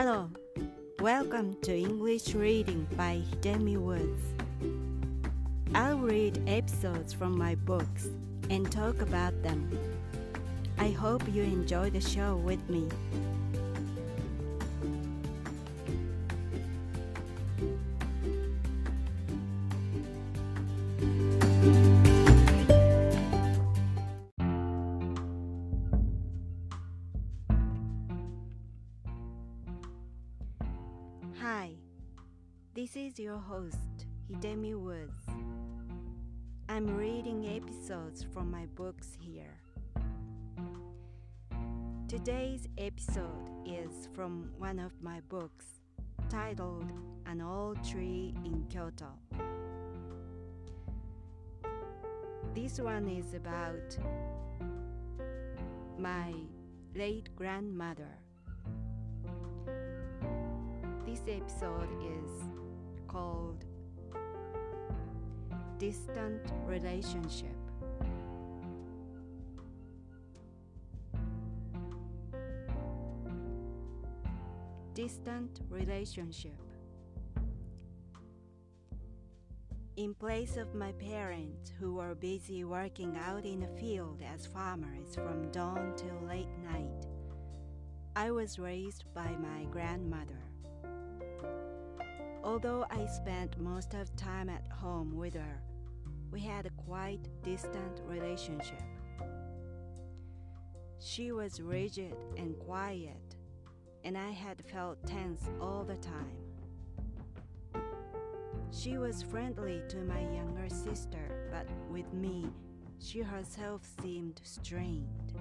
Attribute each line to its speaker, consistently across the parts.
Speaker 1: Hello, welcome to English Reading by Hidemi Woods. I'll read episodes from my books and talk about them. I hope you enjoy the show with me. Hi, this is your host, Hidemi Woods. I'm reading episodes from my books here. Today's episode is from one of my books, titled An Old Tree in Kyoto. This one is about my late grandmother. This episode is called Distant Relationship. Distant relationship. In place of my parents who were busy working out in the field as farmers from dawn till late night, I was raised by my grandmother. Although I spent most of the time at home with her, we had a quite distant relationship. She was rigid and quiet, and I had felt tense all the time. She was friendly to my younger sister, but with me, she herself seemed strained.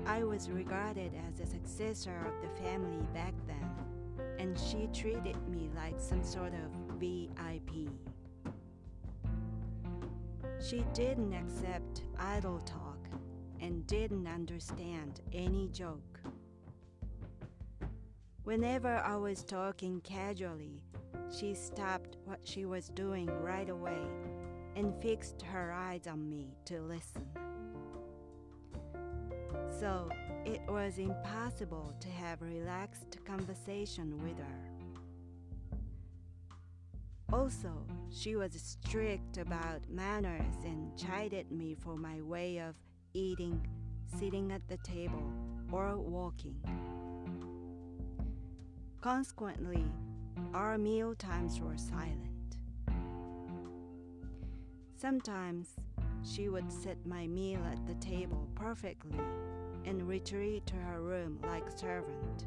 Speaker 1: I was regarded as a successor of the family back then, and she treated me like some sort of VIP. She didn't accept idle talk and didn't understand any joke. Whenever I was talking casually, she stopped what she was doing right away and fixed her eyes on me to listen. So it was impossible to have relaxed conversation with her. Also, she was strict about manners and chided me for my way of eating, sitting at the table, or walking. Consequently, our meal times were silent. Sometimes she would set my meal at the table perfectly and retreat to her room like a servant.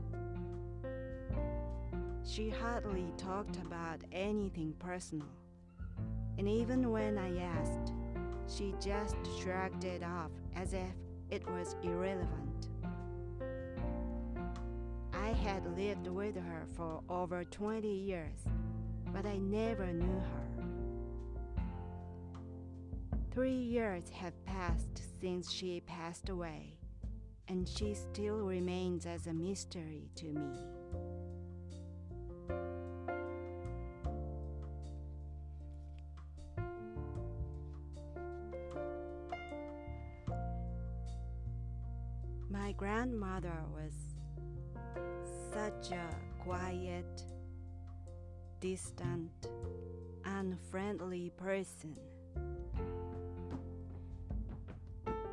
Speaker 1: She hardly talked about anything personal, and even when I asked, she just shrugged it off as if it was irrelevant. I had lived with her for over 20 years, but I never knew her. 3 years have passed since she passed away, and she still remains as a mystery to me. My grandmother was such a quiet, distant, unfriendly person.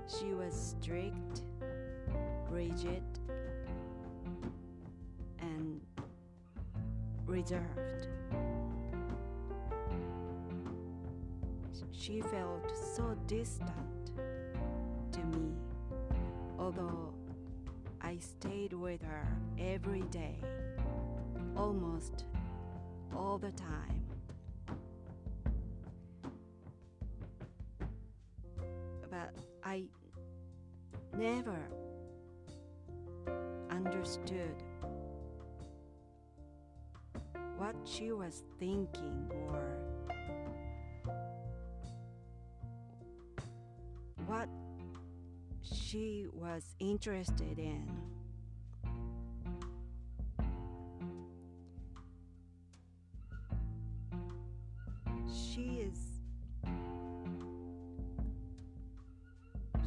Speaker 1: She was strict, rigid, and reserved. She felt so distant to me, although I stayed with her every day, almost all the time. But I never understood what she was thinking or what she was interested in.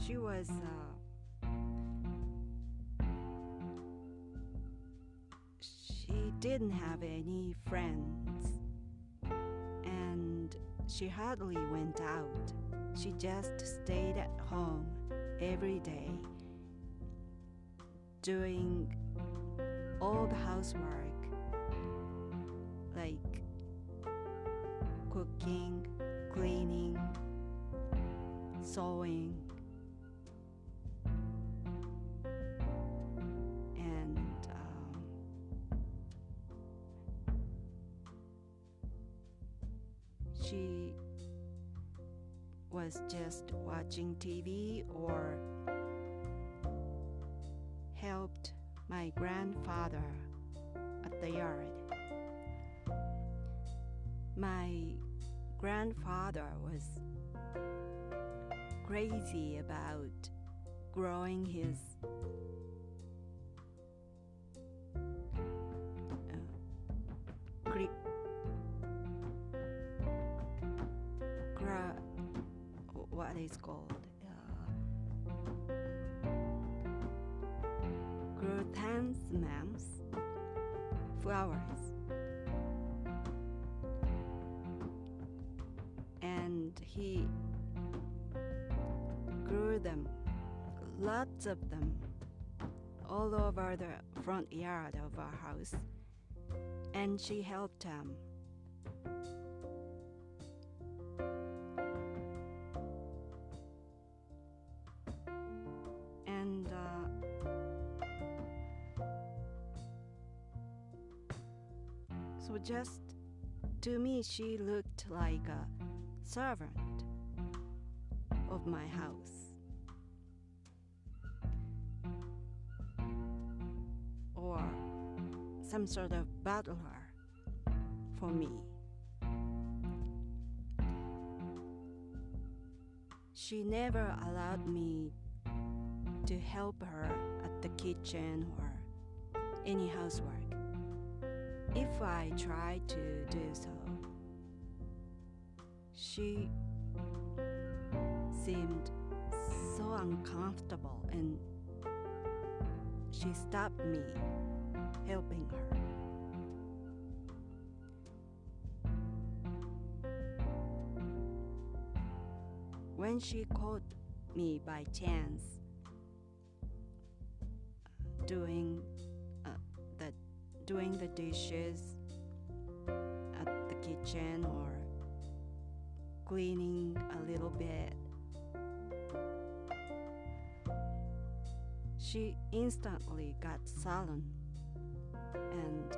Speaker 1: She was didn't have any friends, and she hardly went out. She just stayed at home every day, doing all the housework, like cooking, cleaning, sewing, and she was just watching TV or helped my grandfather at the yard. My grandfather was crazy about growing his what is called chrysanthemums flowers, and he grew them, lots of them, all over the front yard of our house, and she helped him. And so just to me, she looked like a servant of my house, or some sort of butler for me. She never allowed me to help her at the kitchen or any housework. If I tried to do so, she seemed so uncomfortable, and she stopped me helping her. When she caught me by chance doing the dishes at the kitchen or cleaning a little bit, she instantly got sullen, and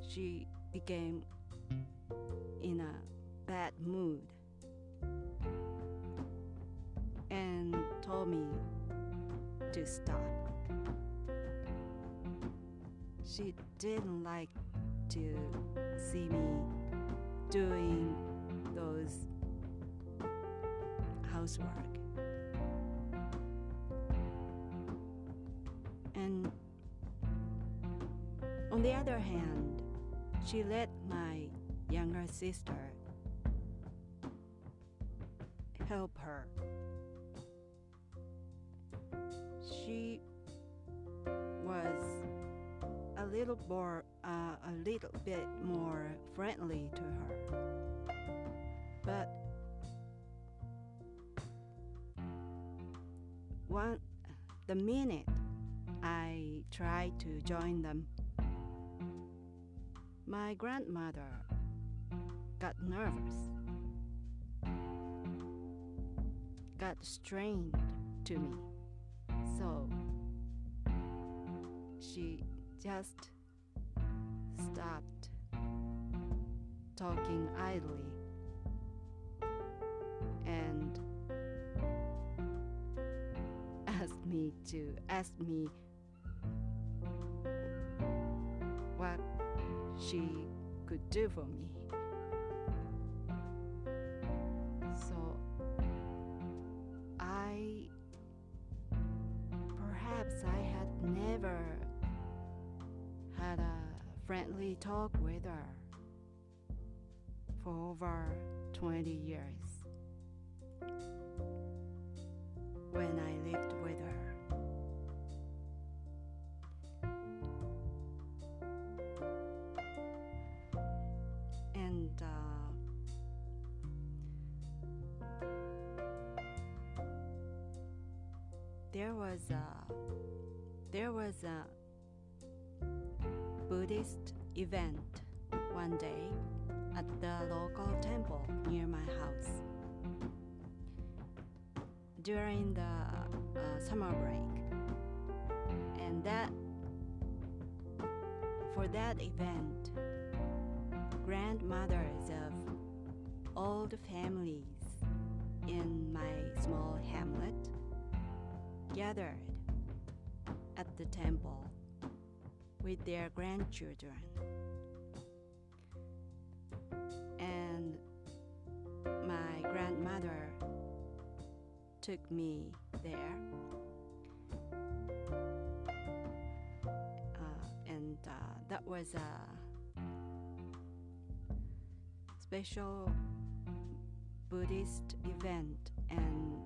Speaker 1: she became in a bad mood and told me to stop. She didn't like to see me doing those housework. And on the other hand, she let my younger sister help her. She was a little bit more friendly to her, but the minute I tried to join them, my grandmother got nervous, got strained to me, so she just stopped talking idly and asked me what she could do for me. So perhaps I had never had a friendly talk with her for over 20 years when I lived with her. there was a Buddhist event one day at the local temple near my house during the summer break, and for that event, grandmothers of all the families in my small hamlet gathered at the temple with their grandchildren. And my grandmother took me there, and that was a special Buddhist event, and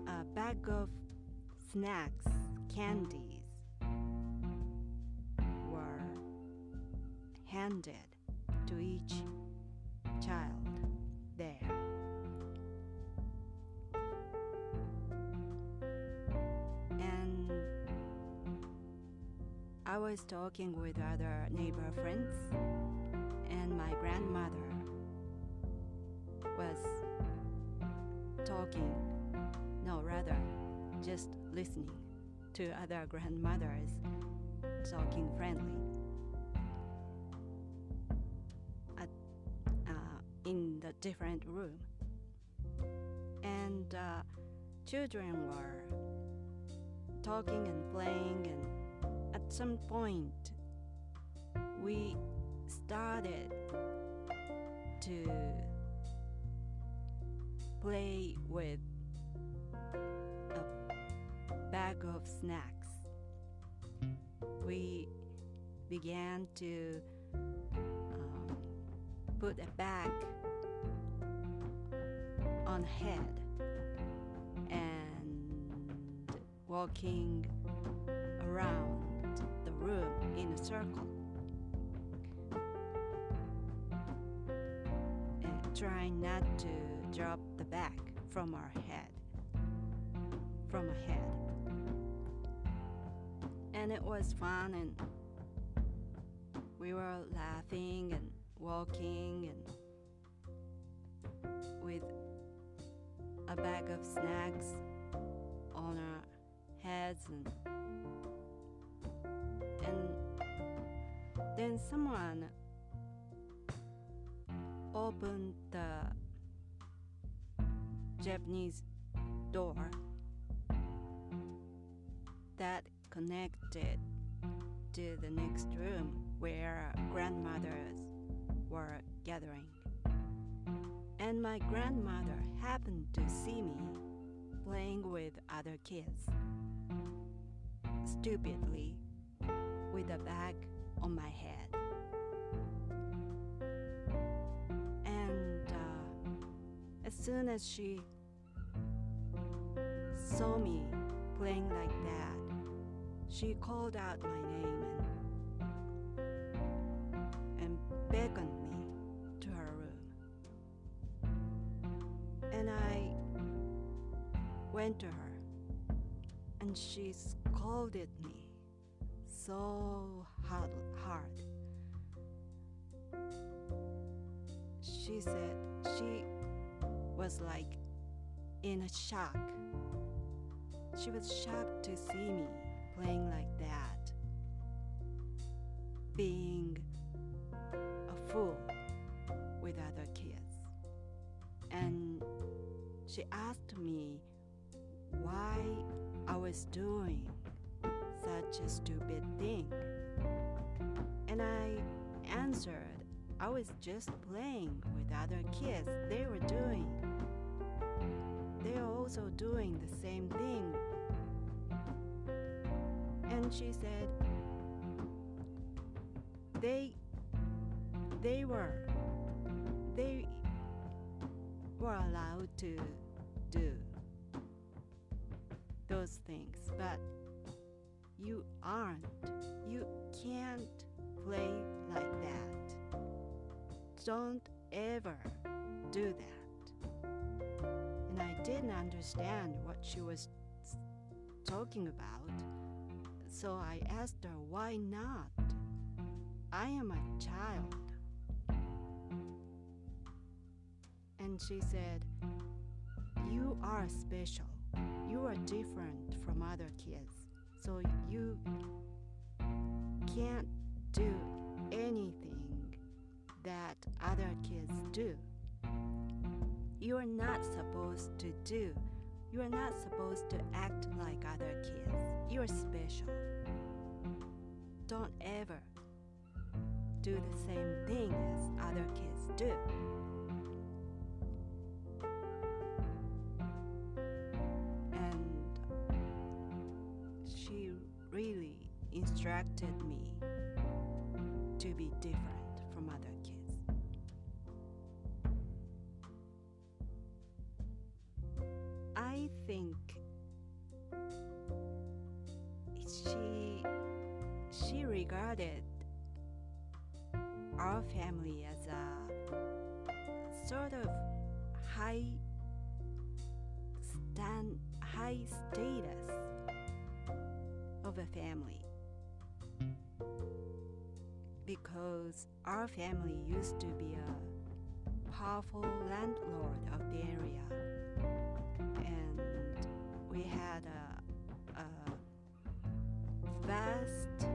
Speaker 1: a bag of snacks, candies were handed to each child there. And I was talking with other neighbor friends, and my grandmother was just listening to other grandmothers talking friendly in the different room. And children were talking and playing, and at some point we started to play with a bag of snacks. We began to put a bag on head and walking around the room in a circle, and trying not to drop the bag from our head. And it was fun, and we were laughing and walking and with a bag of snacks on our heads, and then someone opened the Japanese door that connected to the next room where grandmothers were gathering. And my grandmother happened to see me playing with other kids, stupidly, with a bag on my head. And as soon as she saw me playing like that, she called out my name and beckoned me to her room. And I went to her, and she scolded me so hard. She said she was like in a shock. She was shocked to see me playing like that, being a fool with other kids. And she asked me why I was doing such a stupid thing. And I answered, I was just playing with other kids. They are also doing the same thing. And she said they were allowed to do those things, but you aren't. You can't play like that. Don't ever do that. And I didn't understand what she was talking about. So I asked her, why not? I am a child. And she said, you are special. You are different from other kids. So you can't do anything that other kids do. You are not supposed to do. You are not supposed to act like other kids. You are special. Don't ever do the same thing as other kids do. And she really instructed me to be different from other kids. I think she regarded our family as a sort of high status of a family, because our family used to be a powerful landlord of the area, and we had a vast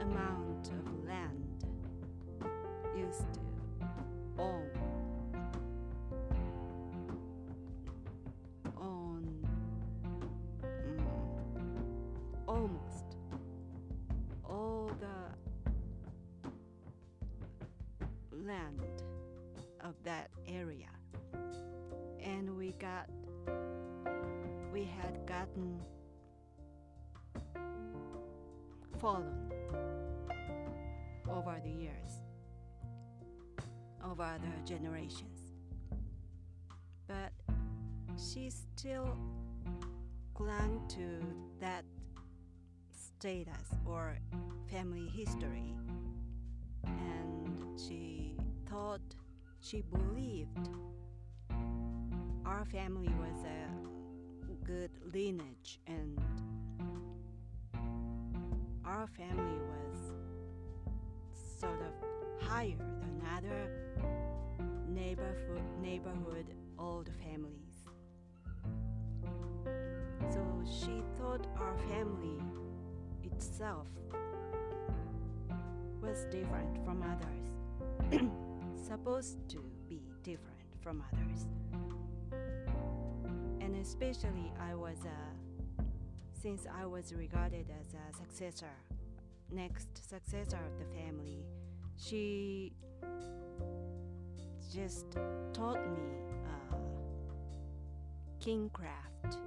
Speaker 1: amount of land used to own almost all the land of that area, and we had gotten fallen over the years, over the generations, but she still clung to that status or family history, and she believed our family was a good lineage, and our family was sort of higher than other neighborhood old families. So she thought our family itself was different from others, supposed to be different from others. And especially since I was regarded as a next successor of the family, she just taught me kingcraft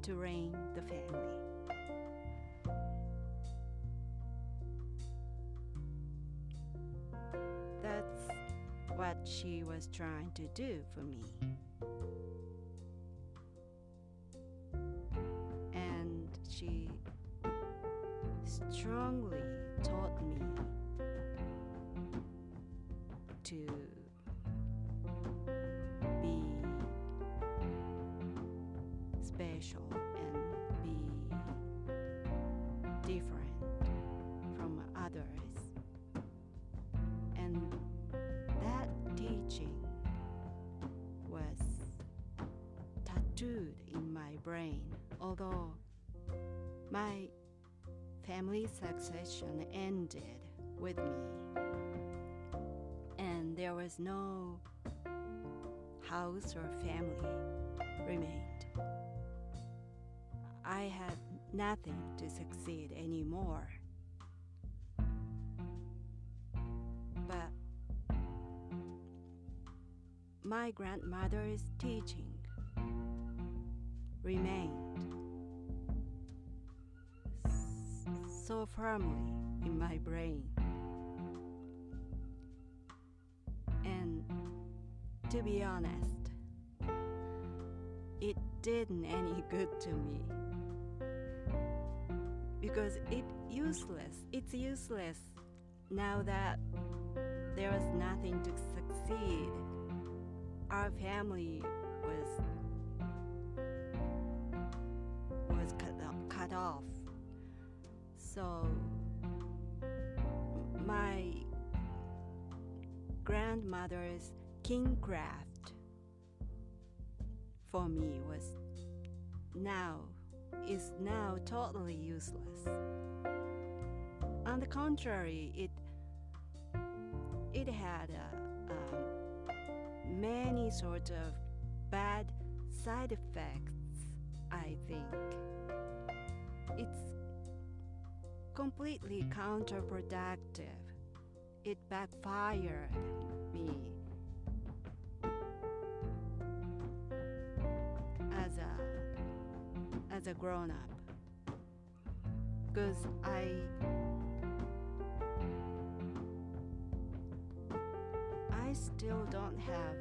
Speaker 1: to reign the family. That's what she was trying to do for me. And she strongly taught me to be special and be different from others. And that teaching was tattooed in my brain, although my family succession ended with me, and there was no house or family remained. I had nothing to succeed anymore. But my grandmother's teaching remained so firmly in my brain. And to be honest, it didn't any good to me, because it's useless now that there was nothing to succeed our family was cut off. So my grandmother's king craft for me is now totally useless. On the contrary, it had many sorts of bad side effects, I think. It's completely counterproductive. It backfired me as a grown-up, because I still don't have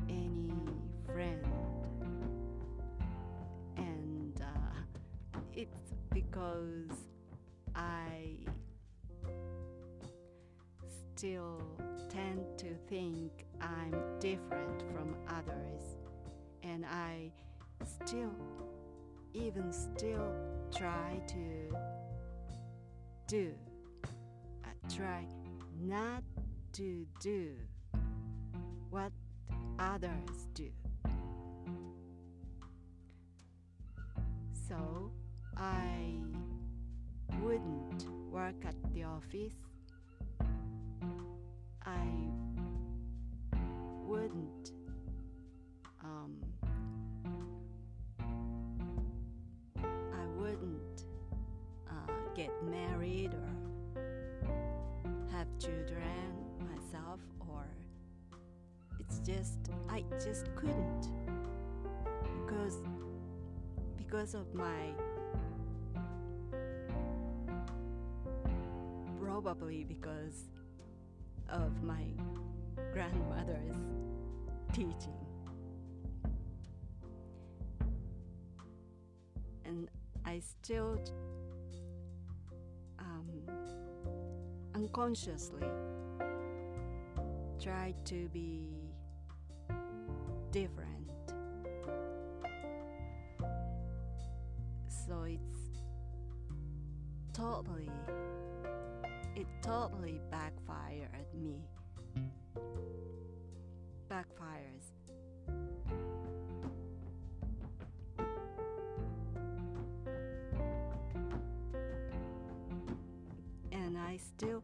Speaker 1: any friend, and it's because I still tend to think I'm different from others, and I still try not to do what others do. So I wouldn't work at the office. I wouldn't get married or have children myself, or I just couldn't, because of probably because of my grandmother's teaching. And I still unconsciously try to be different. So it totally backfires. And I still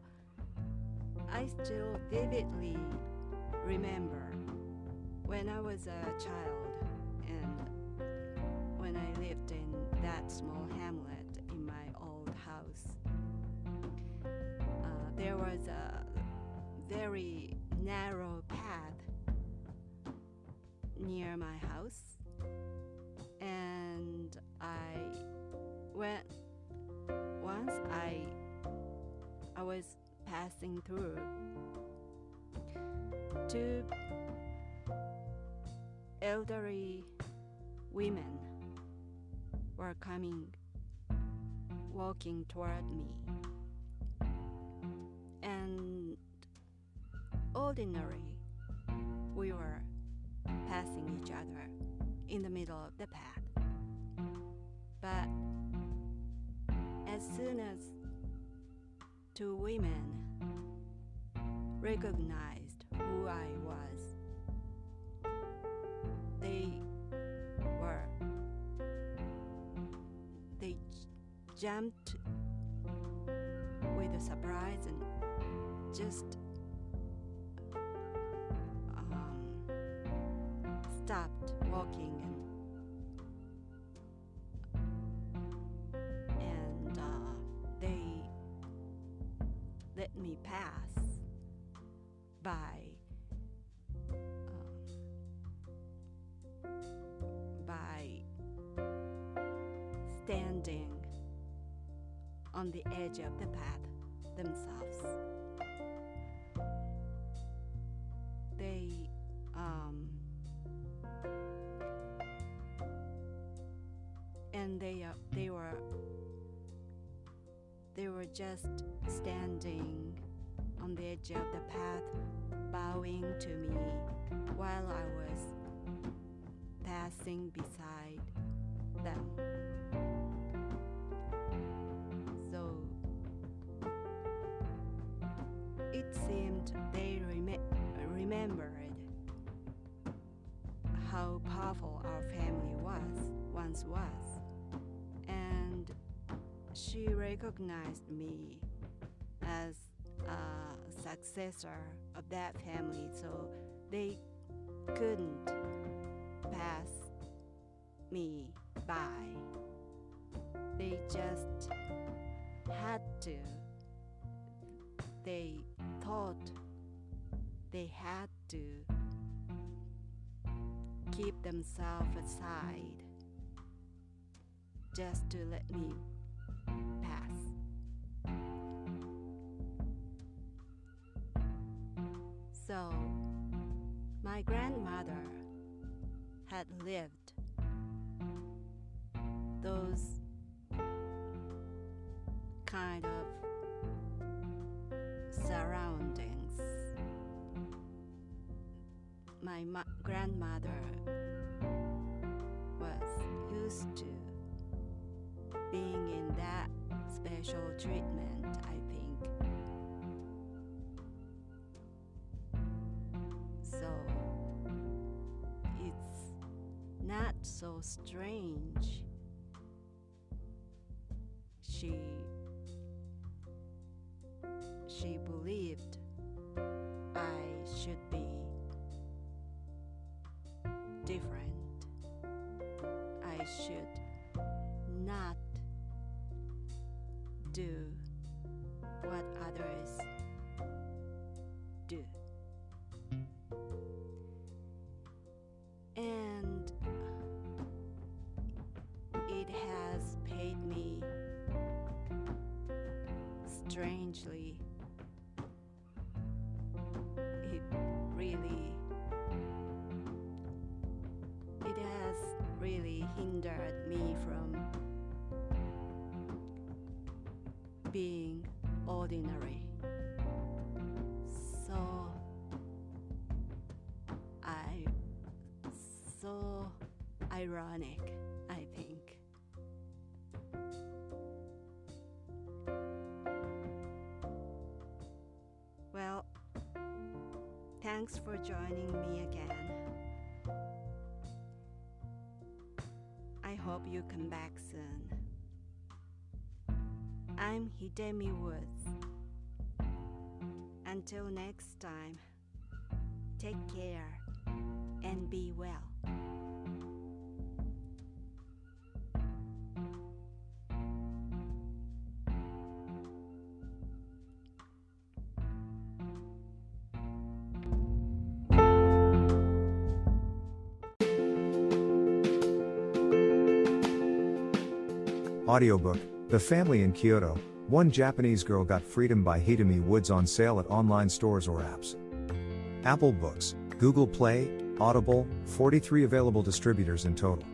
Speaker 1: vividly remember when I was a child, and when I lived in that small hamlet in my old house. There was a very narrow path near my house, and once I was passing through, two elderly women were walking toward me. And ordinarily, we were passing each other in the middle of the path. But as soon as two women recognized who I was, they jumped with a surprise and just stopped walking and they let me pass by standing on the edge of the path themselves. They were just standing on the edge of the path, bowing to me while I was passing beside them. So it seemed they remembered how powerful our family once was, and she recognized me as a successor of that family, so they couldn't pass me by. They just had to. They thought they had to keep themselves aside just to let me pass. So, my grandmother had lived those kind of surroundings. My grandmother was used to being in that special treatment, I think. So it's not so strange. She believed I should be different. I should not do what others do. And it has paid me strangely. It has really hindered me from being ordinary. So ironic, I think. Well, thanks for joining me again. I hope you come back soon. I'm Hidemi Woods. Until next time, take care and be well.
Speaker 2: Audiobook, The Family in Kyoto, One Japanese Girl Got Freedom by Hidemi Woods on sale at online stores or apps. Apple Books, Google Play, Audible, 43 available distributors in total.